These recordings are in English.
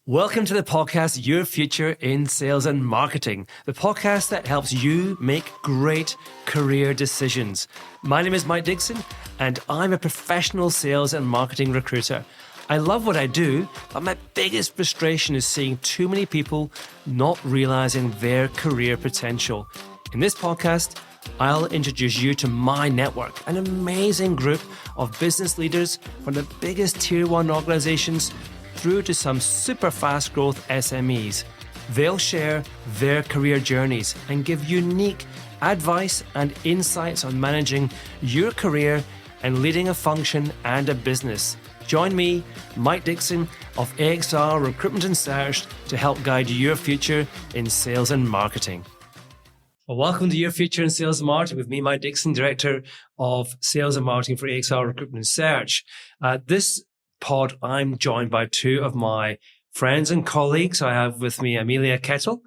Welcome to the podcast, Your Future in Sales and Marketing, the podcast that helps you make great career decisions. My name is Mike Dixon, and I'm a professional sales and marketing recruiter. I love what I do, but my biggest frustration is seeing too many people not realizing their career potential. In this podcast, I'll introduce you to my network, an amazing group of business leaders from the biggest tier 1 organizations through to some super fast growth SMEs. They'll share their career journeys and give unique advice and insights on managing your career and leading a function and a business. Join me, Mike Dixon of AXR Recruitment and Search, to help guide your future in sales and marketing. Well, welcome to Your Future in Sales and Marketing with me, Mike Dixon, Director of Sales and Marketing for AXR Recruitment and Search. This pod, I'm joined by two of my friends and colleagues. I have with me Amelia Kettle,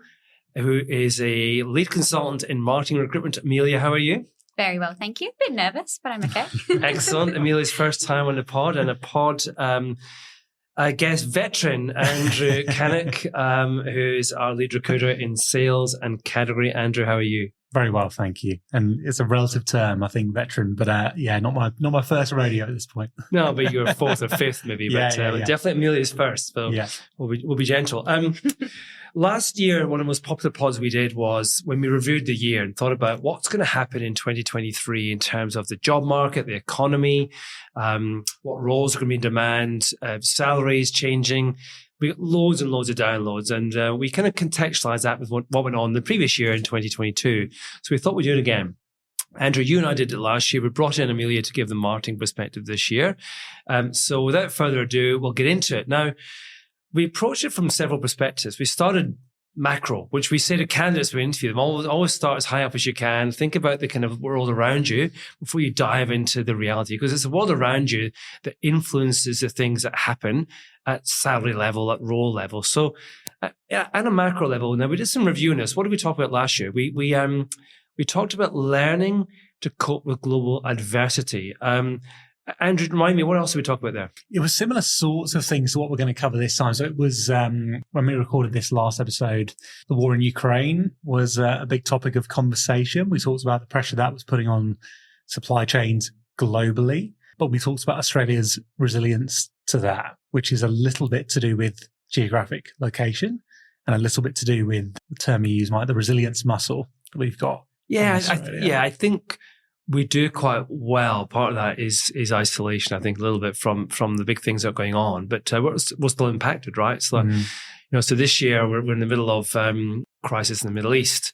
who is a lead consultant in marketing recruitment. Amelia, how are you? Very well, thank you. A bit nervous, but I'm okay. Excellent. Amelia's first time on the pod, and I guess veteran Andrew Cannock, who's our lead recruiter in sales and category. Andrew, how are you? Very well, thank you. And it's a relative term, I think, veteran, but not my first rodeo at this point. No, but you're fourth or fifth maybe, but definitely Amelia's first. So we'll be gentle. Last year, one of the most popular pods we did was when we reviewed the year and thought about what's going to happen in 2023 in terms of the job market, the economy, what roles are going to be in demand, salaries changing. We got loads and loads of downloads, and we kind of contextualized that with what went on the previous year in 2022. So we thought we'd do it again. Andrew, you and I did it last year. We brought in Amelia to give the marketing perspective this year. So without further ado, we'll get into it. Now, we approached it from several perspectives. We started macro, which we say to candidates we interview them, always start as high up as you can. Think about the kind of world around you before you dive into the reality, because it's the world around you that influences the things that happen at salary level, at role level. So at a macro level, now we did some review on this. What did we talk about last year? We talked about learning to cope with global adversity. Andrew, remind me, what else did we talk about there? It was similar sorts of things to what we're going to cover this time. So it was, when we recorded this last episode, the war in Ukraine was a big topic of conversation. We talked about the pressure that was putting on supply chains globally, but we talked about Australia's resilience to that, which is a little bit to do with geographic location and a little bit to do with the term you use, Mike, the resilience muscle that we've got. I think we do quite well. Part of that is isolation, I think, a little bit from the big things that are going on, but we're still impacted, right? So, so this year we're in the middle of crisis in the Middle East.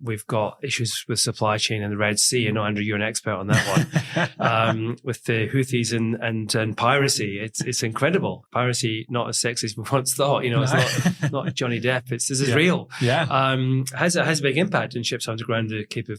We've got issues with supply chain in the Red Sea. I know, Andrew, you're an expert on that one. With the Houthis and piracy, it's incredible. Piracy, not as sexy as we once thought. It's not Johnny Depp. This is real. Yeah. Has a big impact in ships underground the Cape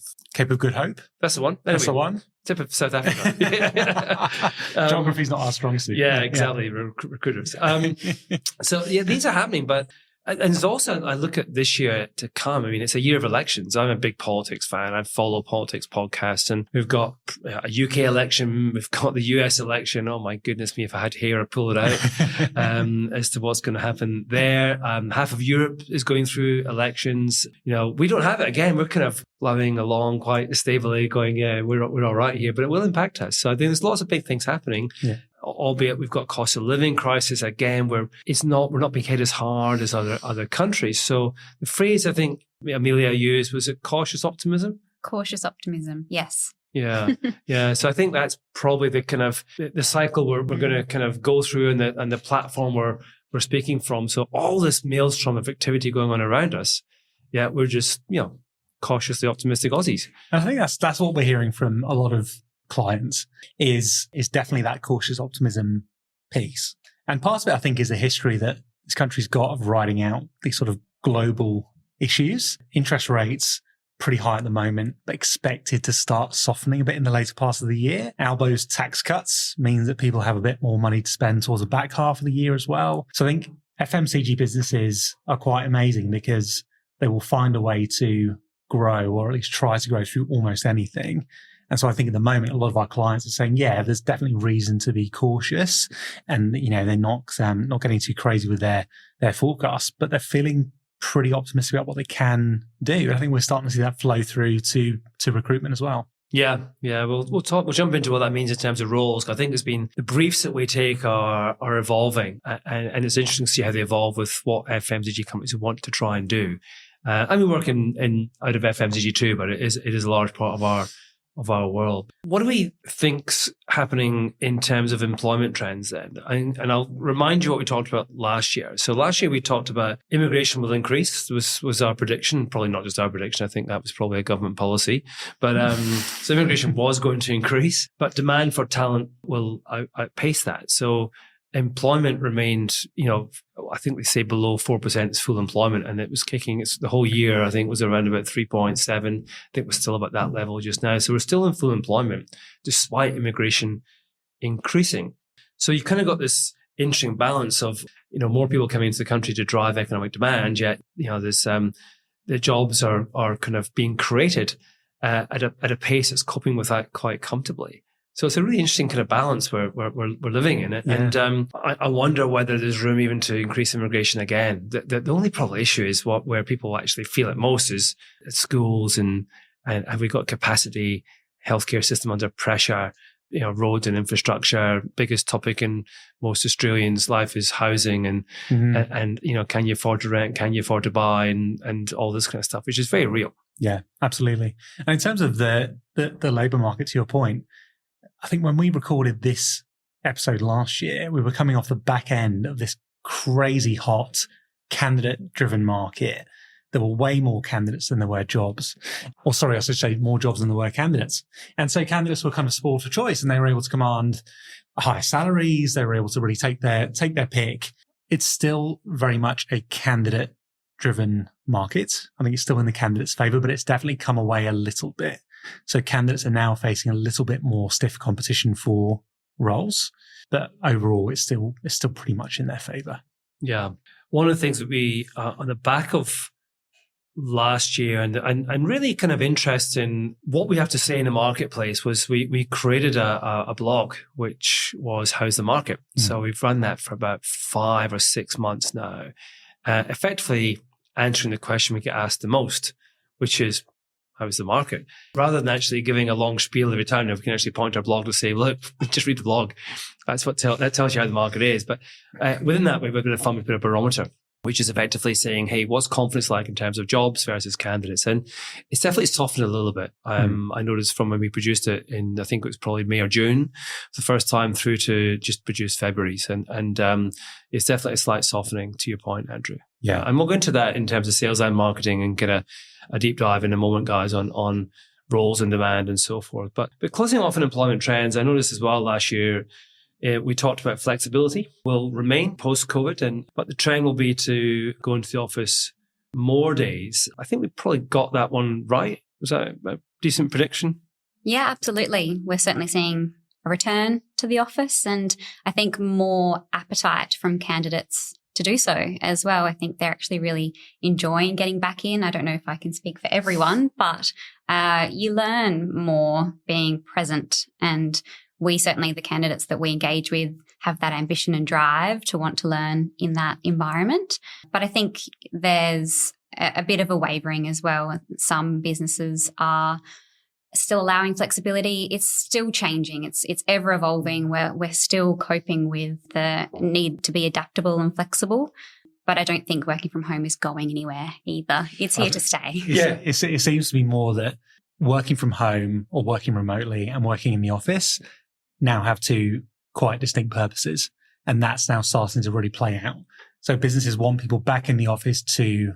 of Good Hope. That's the one. Anyway, that's the one. Tip of South Africa. Geography's not our strong suit. Yeah, exactly. Recruiters. These are happening, but. And there's also, I look at this year to come. I mean, it's a year of elections. I'm a big politics fan. I follow politics podcasts, and we've got a UK election. We've got the US election. Oh my goodness me, if I had hair, I'd pull it out as to what's going to happen there. Half of Europe is going through elections. We don't have it. Again, we're kind of loving along quite stably going, yeah, we're all right here, but it will impact us. So I think there's lots of big things happening. Yeah. Albeit we've got cost of living crisis again, where we're not being hit as hard as other countries. So the phrase I think Amelia used was cautious optimism. Cautious optimism, yes. Yeah, yeah. So I think that's probably the kind of the cycle we're going to kind of go through, and the platform we're speaking from. So all this maelstrom of activity going on around us, yeah, we're just cautiously optimistic Aussies. And I think that's what we're hearing from a lot of clients is definitely that cautious optimism piece. And part of it, I think, is a history that this country's got of riding out these sort of global issues. Interest rates pretty high at the moment, but expected to start softening a bit in the later parts of the year. Albo's tax cuts means that people have a bit more money to spend towards the back half of the year as well. So I think FMCG businesses are quite amazing because they will find a way to grow, or at least try to grow through almost anything. And so I think at the moment, a lot of our clients are saying, yeah, there's definitely reason to be cautious. And, they're not getting too crazy with their forecasts, but they're feeling pretty optimistic about what they can do. I think we're starting to see that flow through to recruitment as well. Yeah. We'll jump into what that means in terms of roles. I think there's been the briefs that we take are evolving, and it's interesting to see how they evolve with what FMCG companies want to try and do. We work in out of FMCG too, but it is a large part of our world. What do we think's happening in terms of employment trends then? And I'll remind you what we talked about last year. So last year we talked about immigration will increase. Was our prediction, probably not just our prediction. I think that was probably a government policy. But so immigration was going to increase, but demand for talent will outpace that. So employment remained, I think they say below 4% is full employment, and it was kicking. It's the whole year, I think, was around about 3.7. I think we're still about that level just now. So we're still in full employment despite immigration increasing. So you kind of got this interesting balance of, more people coming into the country to drive economic demand, yet, there's the jobs are kind of being created at a pace that's coping with that quite comfortably. So it's a really interesting kind of balance we're living in it. Yeah. And I wonder whether there's room even to increase immigration again. The only probably issue is where people actually feel it most is at schools and have we got capacity, healthcare system under pressure, roads and infrastructure. Biggest topic in most Australians' life is housing and can you afford to rent, can you afford to buy and all this kind of stuff, which is very real. Yeah, absolutely. And in terms of the labour market, to your point, I think when we recorded this episode last year, we were coming off the back end of this crazy hot candidate-driven market. There were way more candidates than there were jobs. Or sorry, I should say more jobs than there were candidates. And so candidates were kind of spoiled for choice, and they were able to command higher salaries. They were able to really take their pick. It's still very much a candidate-driven market. I think it's still in the candidate's favour, but it's definitely come away a little bit. So candidates are now facing a little bit more stiff competition for roles, but overall it's still pretty much in their favour. Yeah. One of the things that we, on the back of last year and really kind of interested in what we have to say in the marketplace was we created a blog, which was How's the Market? So we've run that for about 5 or 6 months now, effectively answering the question we get asked the most, which is, how's the market? Rather than actually giving a long spiel every time, we can actually point to our blog to say, look, just read the blog. That's that tells you how the market is. But within that, we've got a bit of fun. We put a barometer, which is effectively saying, hey, what's confidence like in terms of jobs versus candidates? And it's definitely softened a little bit. I noticed from when we produced it in, I think it was probably May or June, the first time through to just produce February's. And it's definitely a slight softening to your point, Andrew. Yeah. And we'll go into that in terms of sales and marketing and get a deep dive in a moment, guys, on roles and demand and so forth. But closing off on employment trends, I noticed as well last year, we talked about flexibility will remain post-COVID, but the trend will be to go into the office more days. I think we probably got that one right. Was that a decent prediction? Yeah, absolutely. We're certainly seeing a return to the office, and I think more appetite from candidates to do so as well. I think they're actually really enjoying getting back in. I don't know if I can speak for everyone, but you learn more being present, and we certainly, the candidates that we engage with, have that ambition and drive to want to learn in that environment. But I think there's a bit of a wavering as well. Some businesses are still allowing flexibility. It's still changing. It's ever evolving. We're still coping with the need to be adaptable and flexible. But I don't think working from home is going anywhere either. It's here to stay. Yeah, it seems to be more that working from home or working remotely and working in the office now have two quite distinct purposes. And that's now starting to really play out. So businesses want people back in the office to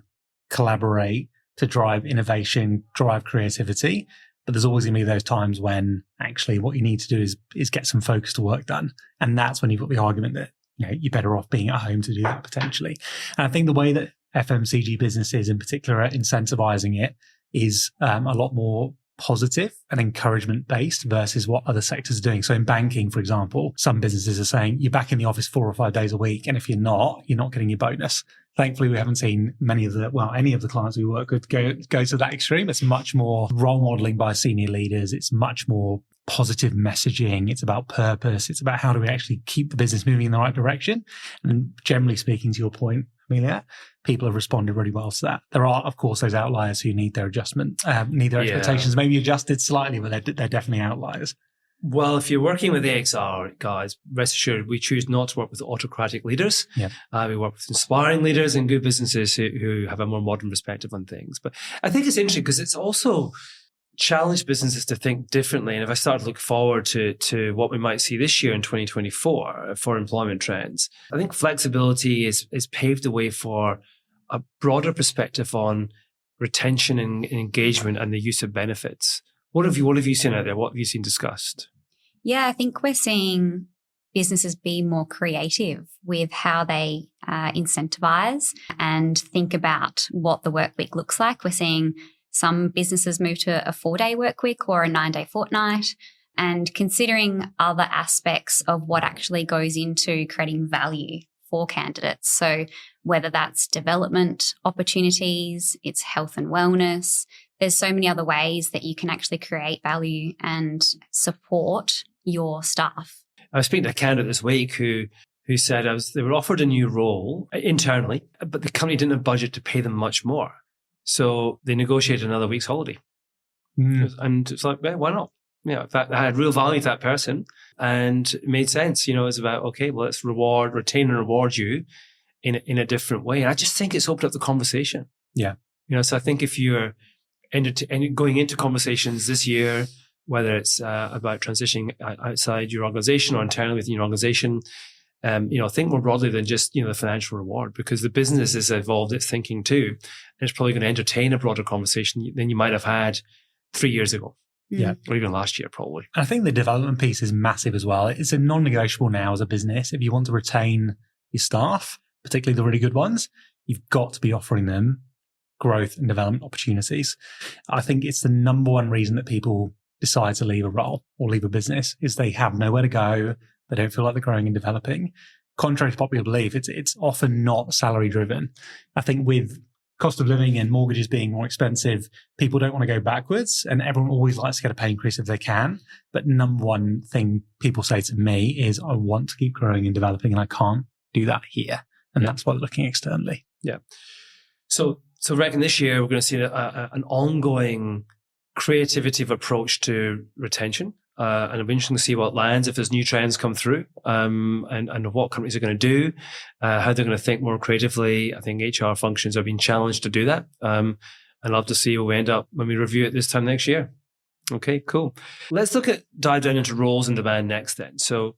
collaborate, to drive innovation, drive creativity. But there's always going to be those times when actually what you need to do is get some focused work done. And that's when you've got the argument that you're better off being at home to do that potentially. And I think the way that FMCG businesses in particular are incentivizing it is a lot more positive and encouragement based versus what other sectors are doing. So in banking, for example, some businesses are saying you're back in the office 4 or 5 days a week. And if you're not getting your bonus. Thankfully, we haven't seen any of the clients we work with go to that extreme. It's much more role modeling by senior leaders. It's much more positive messaging. It's about purpose. It's about how do we actually keep the business moving in the right direction. And generally speaking, to your point, Amelia, people have responded really well to that. There are, of course, those outliers who need their adjustment, need their expectations maybe adjusted slightly, but they're definitely outliers. Well, if you're working with AXR, guys, rest assured, we choose not to work with autocratic leaders. Yeah. We work with inspiring leaders and good businesses who have a more modern perspective on things. But I think it's interesting because it's also challenged businesses to think differently. And if I start to look forward to what we might see this year in 2024 for employment trends, I think flexibility is paved the way for a broader perspective on retention and engagement and the use of benefits. What have you seen out there? What have you seen discussed? Yeah, I think we're seeing businesses be more creative with how they incentivize and think about what the work week looks like. We're seeing some businesses move to a 4-day work week or a 9-day fortnight, and considering other aspects of what actually goes into creating value for candidates. So whether that's development opportunities, it's health and wellness, there's so many other ways that you can actually create value and support your staff. I was speaking to a candidate this week who said they were offered a new role internally, but the company didn't have budget to pay them much more. So they negotiated another week's holiday. And it's like, well, why not? In fact, I had real value to that person and it made sense. It was about, okay, well, let's retain and reward you in a different way. And I just think it's opened up the conversation. Yeah. So I think if you're going into conversations this year, whether it's about transitioning outside your organization or internally within your organization, think more broadly than just, the financial reward, because the business has evolved its thinking too. And it's probably going to entertain a broader conversation than you might have had 3 years ago. Yeah. Or even last year, probably. I think the development piece is massive as well. It's a non-negotiable now as a business. If you want to retain your staff, particularly the really good ones, you've got to be offering them growth and development opportunities. I think it's the number one reason that people decide to leave a role or leave a business is they have nowhere to go. They don't feel like they're growing and developing. Contrary to popular belief, it's often not salary driven. I think with cost of living and mortgages being more expensive, people don't want to go backwards, and everyone always likes to get a pay increase if they can. But number one thing people say to me is, I want to keep growing and developing and I can't do that here. And that's why they're looking externally. Yeah. So I reckon this year we're going to see an ongoing creativity of approach to retention. And it'll be interesting to see what lands, if there's new trends come through, and what companies are going to do, how they're going to think more creatively. I think HR functions are being challenged to do that. I'd love to see where we end up when we review it this time next year. Okay, cool. Let's dive down into roles and demand next then. So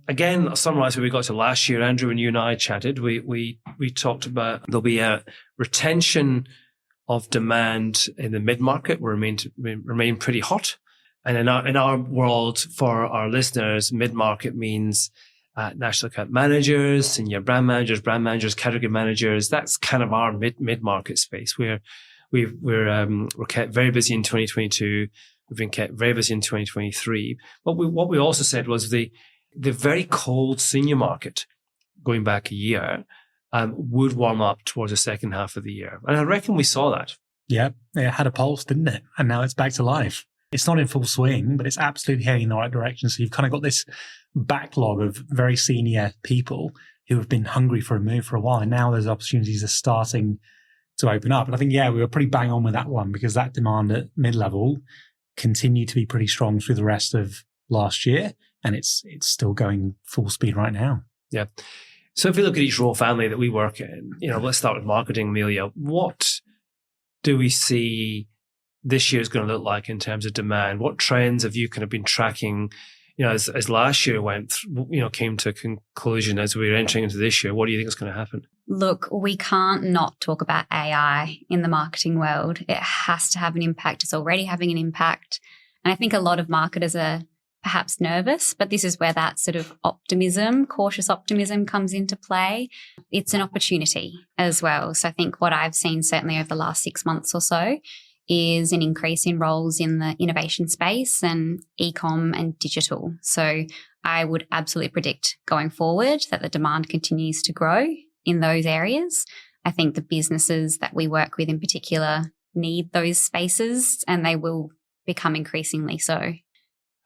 again, I'll summarize where we got to last year. Andrew, when you and I chatted, we talked about there'll be a retention of demand in the mid-market will remain pretty hot. And in our world, for our listeners, mid-market means national account managers, senior brand managers, category managers. That's kind of our mid-market space. We're kept very busy in 2022. We've been kept very busy in 2023. What we also said was the very cold senior market, going back a year, would warm up towards the second half of the year. And I reckon we saw that. Yeah, it had a pulse, didn't it? And now it's back to life. It's not in full swing, but it's absolutely heading in the right direction. So you've kind of got this backlog of very senior people who have been hungry for a move for a while. And now those opportunities are starting to open up. And I think, we were pretty bang on with that one because that demand at mid-level continued to be pretty strong through the rest of last year. And it's still going full speed right now. Yeah. So if we look at each role family that we work in, let's start with marketing, Amelia. What do we see this year is going to look like in terms of demand? What trends have you kind of been tracking, as last year came to a conclusion as we were entering into this year? What do you think is going to happen? Look, we can't not talk about AI in the marketing world. It has to have an impact. It's already having an impact. And I think a lot of marketers are perhaps nervous, but this is where that sort of cautious optimism comes into play. It's an opportunity as well. So I think what I've seen certainly over the last 6 months or so is an increase in roles in the innovation space and e-com and digital. So I would absolutely predict going forward that the demand continues to grow in those areas. I think the businesses that we work with in particular need those spaces, and they will become increasingly so.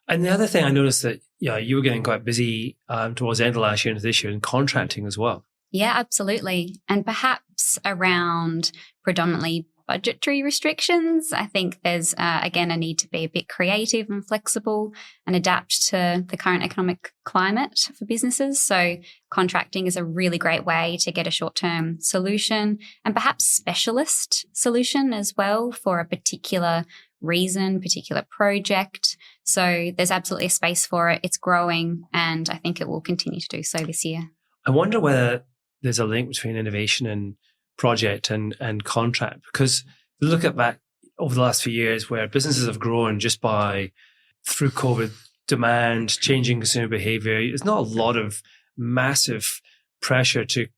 And the other thing I noticed that you were getting quite busy towards the end of last year into this year in contracting as well. Yeah, absolutely. And perhaps around predominantly budgetary restrictions, I think there's, again, a need to be a bit creative and flexible and adapt to the current economic climate for businesses. So contracting is a really great way to get a short-term solution and perhaps specialist solution as well for a particular reason, particular project. So there's absolutely a space for it. It's growing, and I think it will continue to do so this year. I wonder whether there's a link between innovation and project and contract, because look at back over the last few years where businesses have grown just through COVID demand, changing consumer behavior. There's not a lot of massive pressure to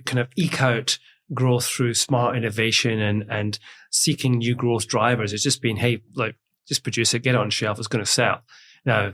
kind of eke out growth through smart innovation and seeking new growth drivers. It's just been, hey, like, just produce it, get it on shelf, it's going to sell. Now,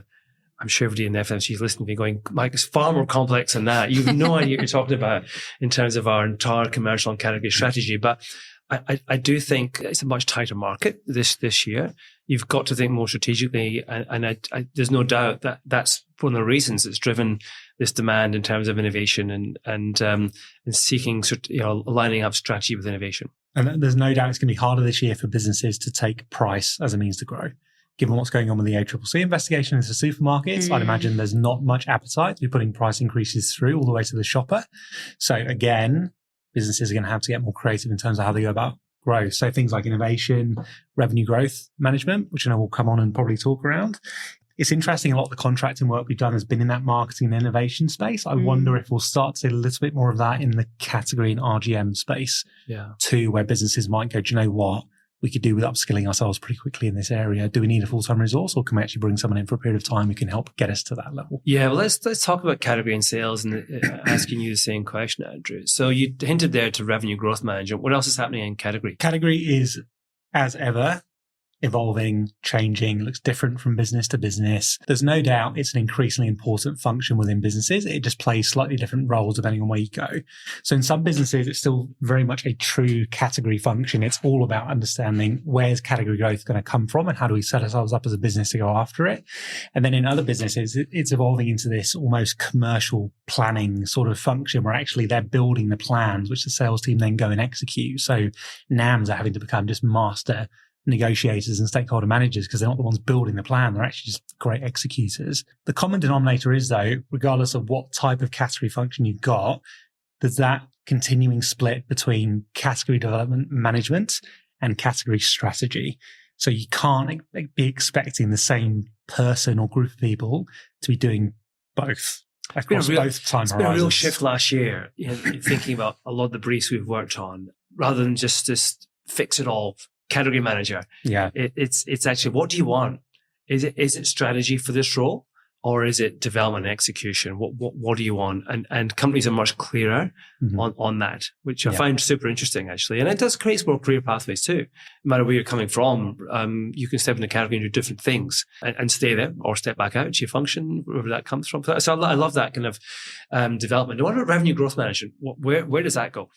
I'm sure everybody in the FMC is listening to me going, Mike, it's far more complex than that. You have no idea what you're talking about in terms of our entire commercial and category strategy. But I do think it's a much tighter market this year. You've got to think more strategically. And there's no doubt that that's one of the reasons it's driven this demand in terms of innovation and seeking, aligning up strategy with innovation. And there's no doubt it's going to be harder this year for businesses to take price as a means to grow. Given what's going on with the ACCC investigation into supermarkets, I'd imagine there's not much appetite to be putting price increases through all the way to the shopper. So again, businesses are going to have to get more creative in terms of how they go about growth. So things like innovation, revenue growth management, which I know we'll come on and probably talk around. It's interesting, a lot of the contracting work we've done has been in that marketing and innovation space. I wonder if we'll start to see a little bit more of that in the category and RGM space too, where businesses might go, do you know what? We could do with upskilling ourselves pretty quickly in this area. Do we need a full-time resource, or can we actually bring someone in for a period of time who can help get us to that level? Yeah, well, let's talk about category and sales and asking you the same question, Andrew. So you hinted there to revenue growth management. What else is happening in category? Category is, as ever, evolving, changing, looks different from business to business. There's no doubt it's an increasingly important function within businesses. It just plays slightly different roles depending on where you go. So in some businesses, it's still very much a true category function. It's all about understanding where's category growth going to come from and how do we set ourselves up as a business to go after it. And then in other businesses, it's evolving into this almost commercial planning sort of function where actually they're building the plans, which the sales team then go and execute. So NAMs are having to become just master negotiators and stakeholder managers because they're not the ones building the plan. They're actually just great executors. The common denominator is, though, regardless of what type of category function you've got, there's that continuing split between category development management and category strategy. So you can't be expecting the same person or group of people to be doing both across both time horizons. It's been a real shift last year, thinking about a lot of the briefs we've worked on, rather than just this fix-it-all category manager. Yeah. It's actually, what do you want? Is it strategy for this role, or is it development and execution? What do you want? And companies are much clearer on that, which I find super interesting actually. And it does create more career pathways too. No matter where you're coming from, you can step in a category and do different things and stay there or step back out to your function, wherever that comes from. So I love that kind of development. What about revenue growth management? Where does that go?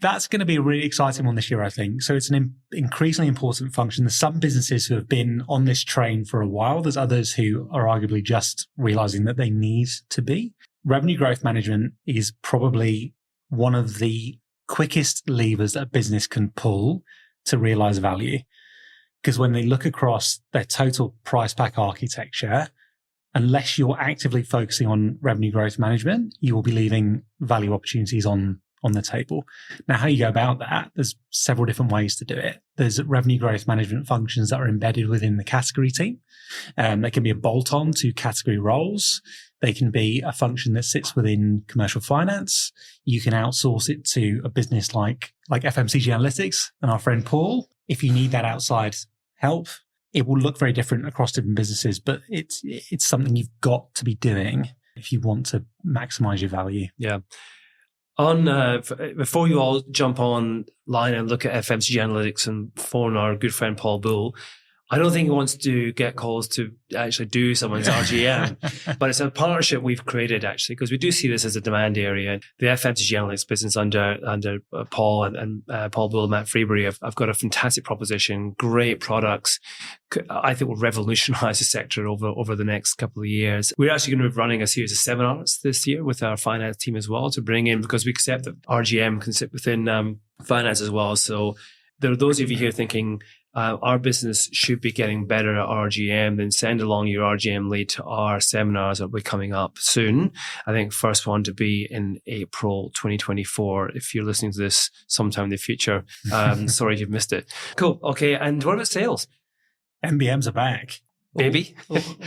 That's going to be a really exciting one this year, I think. So it's an increasingly important function. There's some businesses who have been on this train for a while. There's others who are arguably just realizing that they need to be. Revenue growth management is probably one of the quickest levers that a business can pull to realize value. Because when they look across their total price pack architecture, unless you're actively focusing on revenue growth management, you will be leaving value opportunities on the table. Now, how you go about that, there's several different ways to do it. There's revenue growth management functions that are embedded within the category team. They can be a bolt-on to category roles. They can be a function that sits within commercial finance. You can outsource it to a business like FMCG Analytics and our friend Paul. If you need that outside help, it will look very different across different businesses, but it's something you've got to be doing if you want to maximize your value. Yeah. Before you all jump online and look at FMCG analytics and phone our good friend Paul Bull, I don't think he wants to get calls to actually do someone's RGM, but it's a partnership we've created actually, because we do see this as a demand area. The FMCG analytics business under Paul and Paul Bull and Matt Freebury have got a fantastic proposition, great products. I think will revolutionize the sector over the next couple of years. We're actually going to be running a series of seminars this year with our finance team as well to bring in, because we accept that RGM can sit within finance as well. So there are those of you here thinking, our business should be getting better at RGM, then send along your RGM lead to our seminars that will be coming up soon. I think first one to be in April 2024. If you're listening to this sometime in the future, sorry you've missed it. Cool. Okay. And what about sales? MBMs are back. Baby.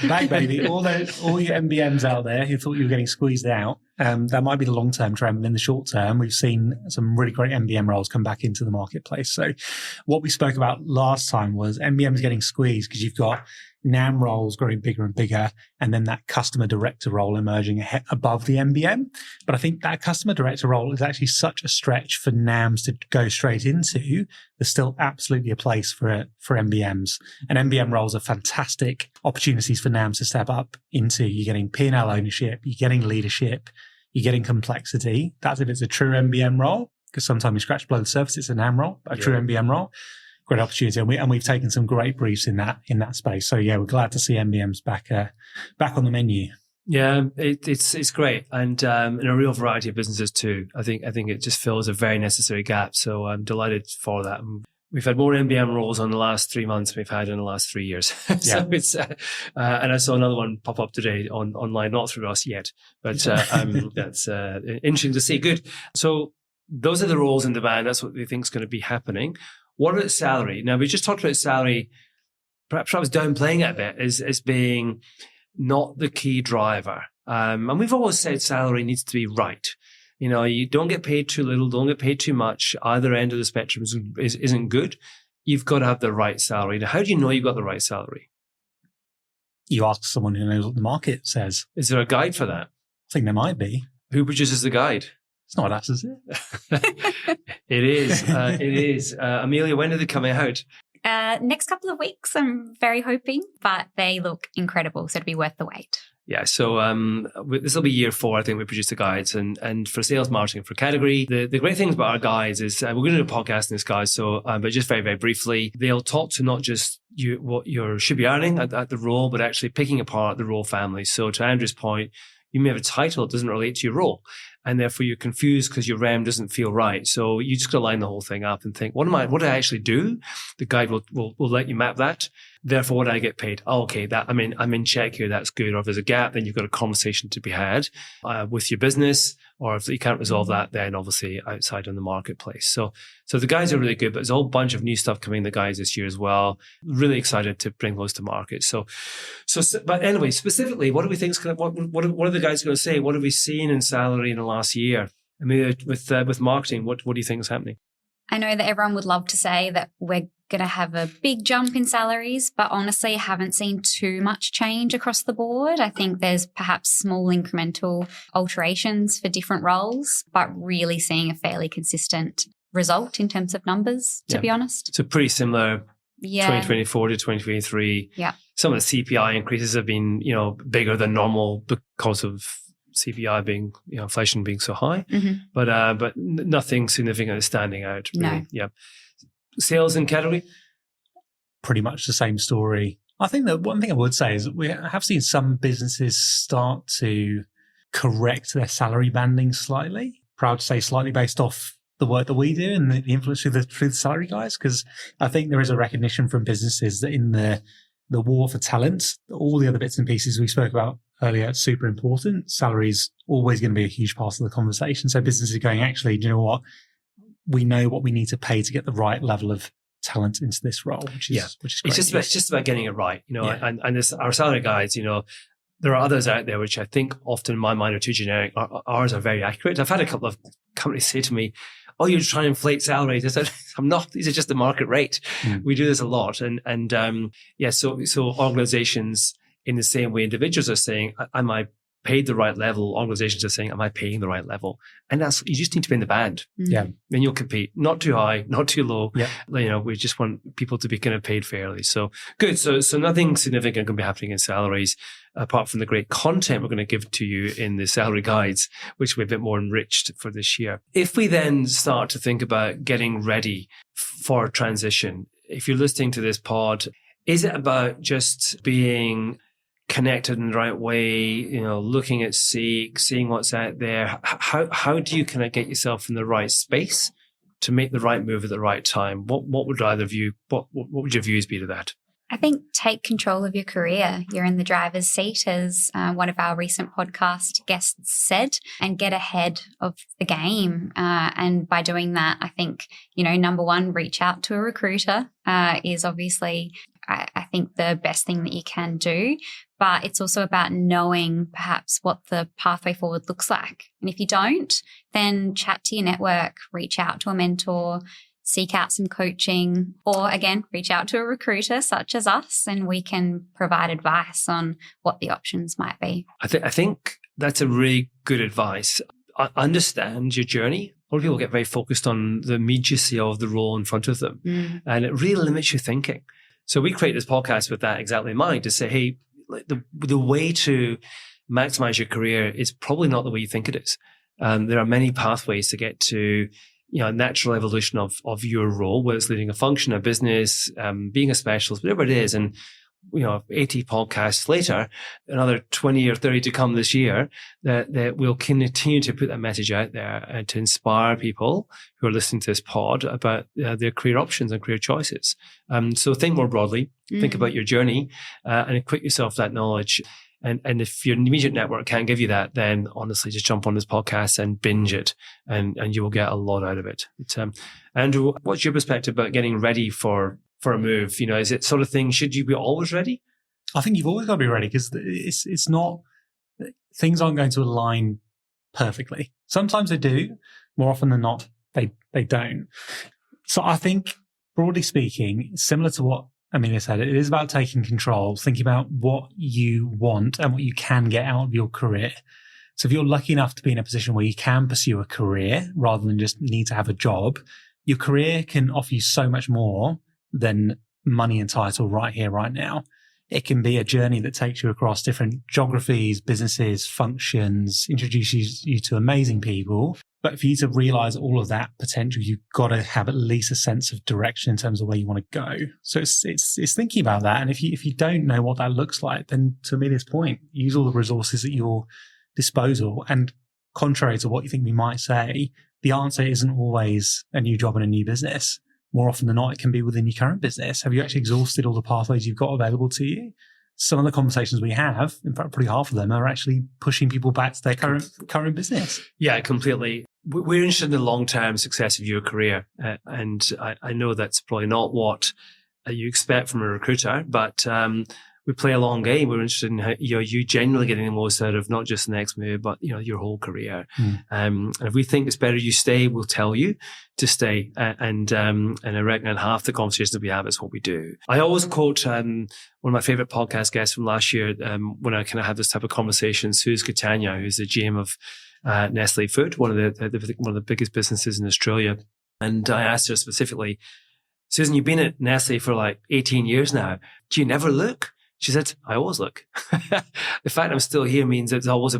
Back, baby. All your MBMs out there who thought you were getting squeezed out, that might be the long-term trend. But in the short term, we've seen some really great MBM roles come back into the marketplace. So what we spoke about last time was MBMs getting squeezed because you've got NAM roles growing bigger and bigger, and then that customer director role emerging above the MBM. But I think that customer director role is actually such a stretch for NAMs to go straight into. There's still absolutely a place for MBMs. And MBM roles are fantastic opportunities for NAMs to step up into. You're getting P&L ownership, you're getting leadership, you're getting complexity. That's if it's a true MBM role, because sometimes you scratch below the surface, it's a NAM role, but a true MBM role. Great opportunity, and we've taken some great briefs in that space. So yeah, we're glad to see MBMs back on the menu. Yeah, it's great, and in a real variety of businesses too. I think it just fills a very necessary gap. So I'm delighted for that. We've had more MBM roles in the last 3 months than we've had in the last 3 years. So it's and I saw another one pop up today online, not through us yet, but that's interesting to see. Good. So those are the roles in demand. That's what we think is going to be happening. What about salary? Now, we just talked about salary. Perhaps I was downplaying it a bit as being not the key driver. And we've always said salary needs to be right. You know, you don't get paid too little, don't get paid too much. Either end of the spectrum isn't good. You've got to have the right salary. Now, how do you know you've got the right salary? You ask someone who knows what the market says. Is there a guide for that? I think there might be. Who produces the guide? It's not us, is it? It is. It is. Amelia, when are they coming out? Next couple of weeks, I'm very hoping, but they look incredible, so it'll be worth the wait. Yeah, so this will be year 4, I think, we produce the guides. And for sales marketing, for category, the great things about our guides is we're going to do a podcast in this, guys. So, but just very, very briefly, they'll talk to not just what you should be earning at the role, but actually picking apart the role family. So to Andrew's point, you may have a title that doesn't relate to your role, and therefore you're confused because your REM doesn't feel right. So you just got to line the whole thing up and think, what do I actually do? The guide will let you map that. Therefore, what do I get paid? Oh, okay, I'm in check here. That's good. Or if there's a gap, then you've got a conversation to be had with your business. Or if you can't resolve that, then obviously outside on the marketplace. So the guides are really good, but there's a whole bunch of new stuff coming in the guides this year as well. Really excited to bring those to market. But anyway, specifically, what do we think? What are the guys going to say? What have we seen in salary in the last year? I mean, with marketing, what do you think is happening? I know that everyone would love to say that we're going to have a big jump in salaries, but honestly, haven't seen too much change across the board. I think there's perhaps small incremental alterations for different roles, but really seeing a fairly consistent result in terms of numbers, to be honest. So pretty similar 2024 to 2023. Yeah. Some of the CPI increases have been, bigger than normal because of CPI being, inflation being so high, but nothing significant standing out. Really. No. Yeah. Sales and category? Pretty much the same story. I think that one thing I would say is that we have seen some businesses start to correct their salary banding slightly. Proud to say slightly based off the work that we do and the influence through the salary guys, because I think there is a recognition from businesses that in the war for talent, all the other bits and pieces we spoke about earlier, it's super important. Salary is always going to be a huge part of the conversation. So businesses are going, actually, do you know what? We know what we need to pay to get the right level of talent into this role, which is great. It's just about getting it right, and this, our salary guides, there are others out there which I think often in my mind are too generic. Ours are very accurate. I've had a couple of companies say to me, "Oh, you're trying to inflate salaries." I said, "I'm not. These are just the market rate." We do this a lot, so organizations, in the same way individuals are saying, "Am I paid the right level, organizations are saying, am I paying the right level? And you just need to be in the band. Yeah. Then you'll compete. Not too high, not too low. Yeah. We just want people to be kind of paid fairly. So good. So nothing significant can be happening in salaries, apart from the great content we're going to give to you in the salary guides, which we're a bit more enriched for this year. If we then start to think about getting ready for transition, if you're listening to this pod, is it about just being connected in the right way, looking at Seek, seeing what's out there? How do you kind of get yourself in the right space to make the right move at the right time? What would would your views be to that? I think take control of your career. You're in the driver's seat, as one of our recent podcast guests said, and get ahead of the game. And by doing that, I think, number one, reach out to a recruiter is obviously, I think, the best thing that you can do. But it's also about knowing perhaps what the pathway forward looks like. And if you don't, then chat to your network, reach out to a mentor, seek out some coaching, or again, reach out to a recruiter such as us, and we can provide advice on what the options might be. I think that's a really good advice. I understand your journey. A lot of people get very focused on the immediacy of the role in front of them, and it really limits your thinking. So we create this podcast with that exactly in mind, to say, hey, the way to maximize your career is probably not the way you think it is. There are many pathways to get to natural evolution of your role, whether it's leading a function, a business, being a specialist, whatever it is. And, 80 podcasts later, another 20 or 30 to come this year, that we'll continue to put that message out there and to inspire people who are listening to this pod about their career options and career choices. So think more broadly, think about your journey, and equip yourself that knowledge. And if your immediate network can't give you that, then honestly, just jump on this podcast and binge it, and you will get a lot out of it. But, Andrew, what's your perspective about getting ready for a move? Is it sort of thing, should you be always ready? I think you've always got to be ready, because it's not, things aren't going to align perfectly. Sometimes they do. More often than not, they don't. So I think, broadly speaking, similar to what Amelia said, it is about taking control, thinking about what you want and what you can get out of your career. So if you're lucky enough to be in a position where you can pursue a career rather than just need to have a job, your career can offer you so much more than money and title right here, right now. It can be a journey that takes you across different geographies, businesses, functions, introduces you to amazing people. But for you to realize all of that potential, you've got to have at least a sense of direction in terms of where you want to go. So it's thinking about that. And if you don't know what that looks like, then to Amelia's point, use all the resources at your disposal. And contrary to what you think we might say, the answer isn't always a new job and a new business. More often than not, it can be within your current business. Have you actually exhausted all the pathways you've got available to you? Some of the conversations we have, in fact, probably half of them, are actually pushing people back to their current business. Yeah, completely. We're interested in the long-term success of your career. And I know that's probably not what you expect from a recruiter, but we play a long game. We're interested in how, you genuinely getting the most out of not just the next move, but your whole career. And if we think it's better you stay, we'll tell you to stay. And I reckon half the conversations that we have is what we do. I always quote one of my favorite podcast guests from last year, when I kind of have this type of conversation, Suze Catania, who's the GM of Nestle Food, one of the biggest businesses in Australia. And I asked her specifically, Susan, you've been at Nestle for like 18 years now. Do you never look? She said, I always look. The fact I'm still here means it's always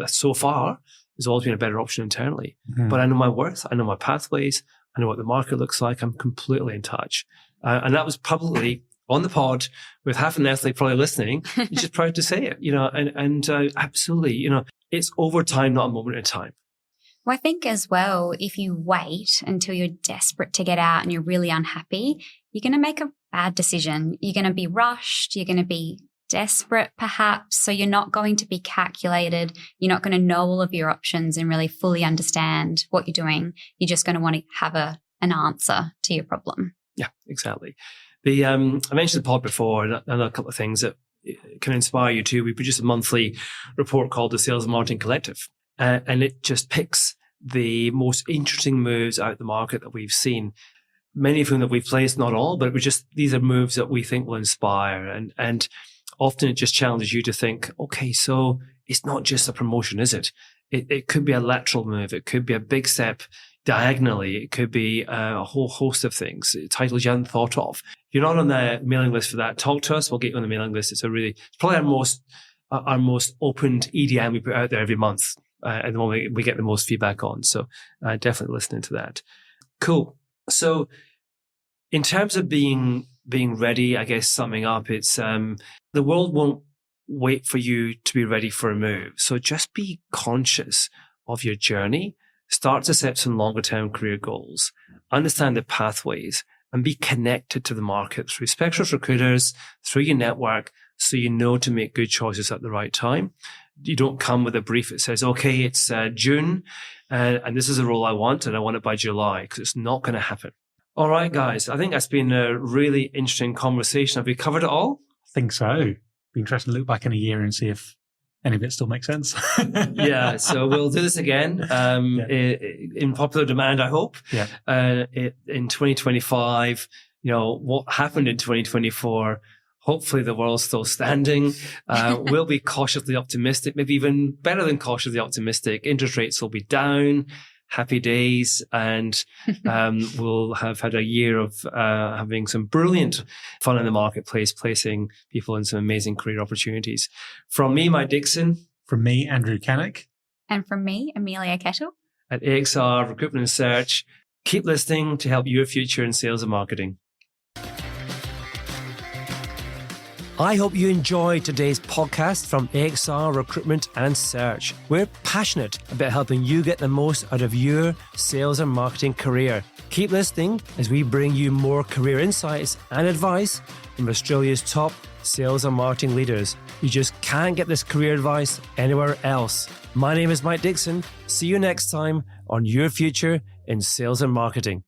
so far, there's always been a better option internally. But I know my worth. I know my pathways. I know what the market looks like. I'm completely in touch. And that was probably on the pod with half of Nestle probably listening. You're just proud to say it, and absolutely, it's over time, not a moment in time. Well, I think as well, if you wait until you're desperate to get out and you're really unhappy, you're going to make a bad decision. You're going to be rushed. You're going to be desperate, perhaps. So you're not going to be calculated. You're not going to know all of your options and really fully understand what you're doing. You're just going to want to have an answer to your problem. Yeah, exactly. I mentioned the pod before, and a couple of things that can inspire you too. We produce a monthly report called the Sales and Marketing Collective, and it just picks the most interesting moves out the market that we've seen. Many of whom that we've placed, not all, but these are moves that we think will inspire. And often it just challenges you to think, okay, so it's not just a promotion, is it? It could be a lateral move. It could be a big step diagonally. It could be a whole host of things, titles you hadn't thought of. If you're not on the mailing list for that, talk to us. We'll get you on the mailing list. It's probably our most opened EDM we put out there every month. And the one we get the most feedback on. So definitely listening to that. Cool. So in terms of being ready, I guess summing up, it's the world won't wait for you to be ready for a move. So just be conscious of your journey. Start to set some longer term career goals. Understand the pathways and be connected to the market through specialist recruiters, through your network, so you know to make good choices at the right time. You don't come with a brief that says, okay, it's June and this is a role I want and I want it by July, because it's not going to happen. All right, guys, I think that's been a really interesting conversation. Have we covered it all? I think so. Be interesting to look back in a year and see if any of it still makes sense. Yeah, so we'll do this again in popular demand, I hope. Yeah. In 2025, what happened in 2024? Hopefully the world's still standing. We'll be cautiously optimistic, maybe even better than cautiously optimistic. Interest rates will be down. Happy days. And we'll have had a year of having some brilliant fun in the marketplace, placing people in some amazing career opportunities. From me, Mike Dixon. From me, Andrew Cannock. And from me, Amelia Kettle. At AXR Recruitment and Search. Keep listening to help your future in sales and marketing. I hope you enjoyed today's podcast from AXR Recruitment and Search. We're passionate about helping you get the most out of your sales and marketing career. Keep listening as we bring you more career insights and advice from Australia's top sales and marketing leaders. You just can't get this career advice anywhere else. My name is Mike Dixon. See you next time on Your Future in Sales and Marketing.